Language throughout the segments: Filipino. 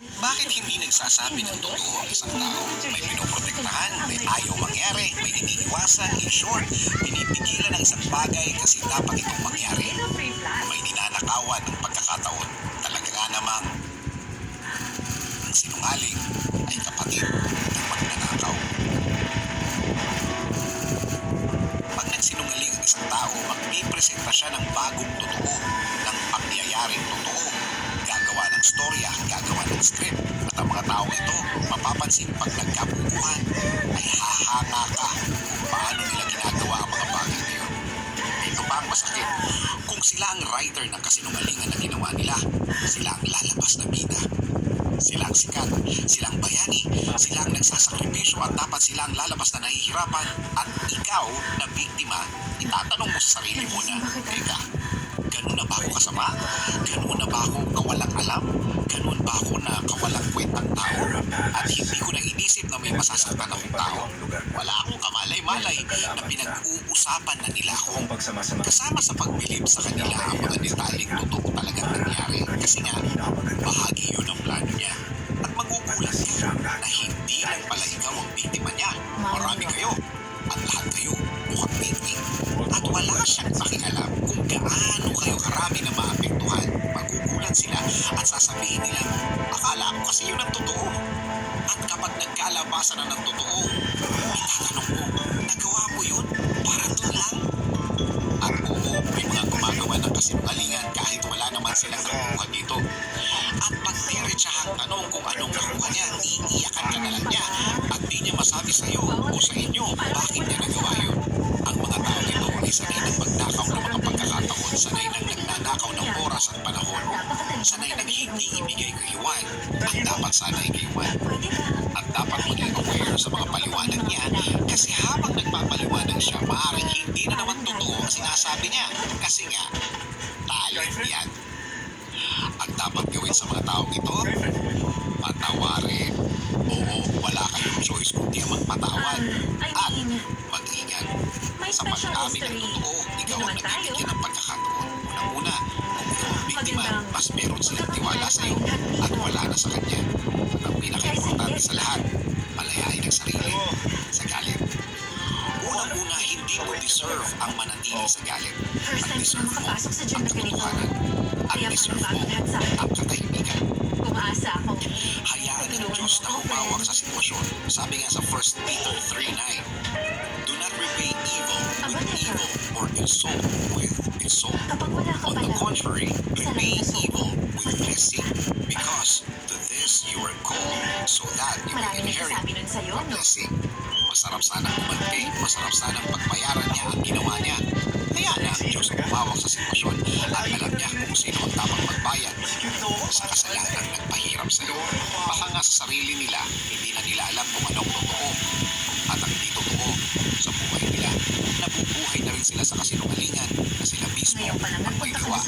Bakit hindi nagsasabi ng totoo ang isang tao? May pinoprotektahan, may ayaw mangyari, may iniiwasan, in short, pinipigilan ang isang bagay kasi dapat itong mangyari. May ninanakawan ng pagkakataon. Talaga nga namang ang sinungaling ay kapatid ng magnanakaw. Pag nagsinungaling ang isang tao, magpipresenta siya ng bagong totoo, ng pangyayaring totoo. Gagawa ng storya, gagawa ng script. At ang mga taong ito, mapapansin pag nagkabukuhan, ay hahanga ka kung paano nila ginagawa ang mga bagay na yun. Ito pa ang masakit. Kung sila ang writer ng kasinungalingan na ginawa nila, sila ang lalabas na bida. Sila ang sikat, sila ang bayani, sila ang nagsasakripisyo at dapat sila ang lalabas na nahihirapan. At ikaw na biktima, itatanong mo sa sarili mo na, teka, ganun na ba ako kasama? Ganun na ba ako kawalang alam? Ganun ba ako na kawalang kwentang tao? At hindi ko na inisip na may masasaktan akong tao. Wala akong kamalay-malay na pinag-uusapan na nila ako. Kasama sa pagbilib sa kanila ang mga detaling totoo talagang nangyari. Kasi nga, bahagi yun ang plano niya. At magugulat ka na hindi lang pala ikaw ang biktima niya. Marami kayo. At lahat kayo mukhang biktim. At wala siyang pakialam kung gaano kayo karami na maapektuhan. Magugulat sila at sasabihin nila, akala ko kasi yun ang totoo. At kapag nagkalabasan na ng totoo, itatanong mo, nagawa mo yun? Para doon lang? At oo, may mga gumagawa ng kasinungalingan kahit wala naman silang nakuha dito. At pag diretsahang tanong kung anong nakuha niya, iiyakan ka na lang niya at di niya masabi sa iyo o sa inyo bakit niya nagawa yun. Ang mga tao nito ay sanay ng magnakaw ng mga pagkakataon, sanay ng nagnanakaw ng oras at panahon, sanay ng hindi ibigay kayuan ang dapat sanay kayuan. At dapat maging aware sa mga paliwanag niya kasi habang nagpapaliwanag siya, maaaring hindi na naman totoo ang sinasabi niya kasi nga, talent yan. Ang dapat gawin sa mga taong ito, patawarin. Oo, wala kayong choice kundi ang magpatawad. At mag-ingat. Sa pag-amin ng totoo, ikaw ang nabibigyan ng pagkakataon. Unang-una, kung ikaw ang biktima, mas meron silang tiwala sa iyo at wala na sa kanya. At ang pinaka-importante sa lahat, malayain ang sarili sa galit. Unang-una, hindi mo deserve ang manatili sa galit. At deserve mo ang katotohanan. At deserve mo ang katahimikan. Hayaan ng Diyos na humawak sa sitwasyon. Sabi nga sa 1 Peter 3:9, do not repay evil with evil or insult with insult. On the contrary, repay evil with blessing, because to this you are called, so that you may inherit a blessing. Masarap sanang umanti, masarap sanang pagbayaran niya ang ginawa niya. Hayaan na ang Diyos na humawak sa sitwasyon at alam niya kung sino ang dapat magbayad sa kasalanang nagpahirap sa iyo. Baka nga sa sarili nila, hindi na nila alam kung anong totoo at ang hindi totoo sa buhay nila. Nabubuhay na rin sila sa kasinungalingan na sila mismo ang may gawa.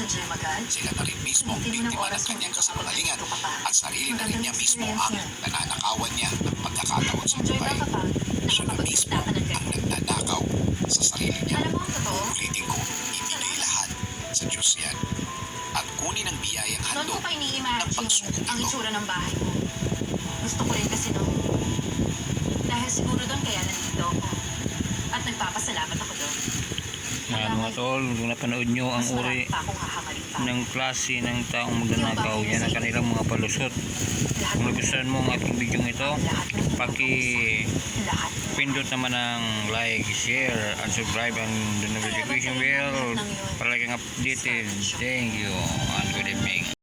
Sila na rin mismo ang biktima ng kanyang kasinungalingan at sarili na rin niya mismo ang nananakawan niya ng pagkakataon sa buhay. Siya na mismo ang nagnanakaw sa sarili niya. Ulitin ko, ibigay lahat sa Diyos yan. At kunin ang biyayang handog ng pagsubok ang ito. itsura ng bahay mo. Gusto ko rin kasi doon. Dahil siguro doon kaya nandito ako. At nagpapasalamat ako doon. Yan mga tol, kung napanood nyo ang Mas uri marami pa akong hahangarin pa. ng klase ng taong magnanakaw, yan ang kanilang mga palusot. Kung nagustuhan mo ang aking video ito, Lahat. pindot naman ang like, share, and subscribe ang the notification bell para laging updated. Thank you and good evening.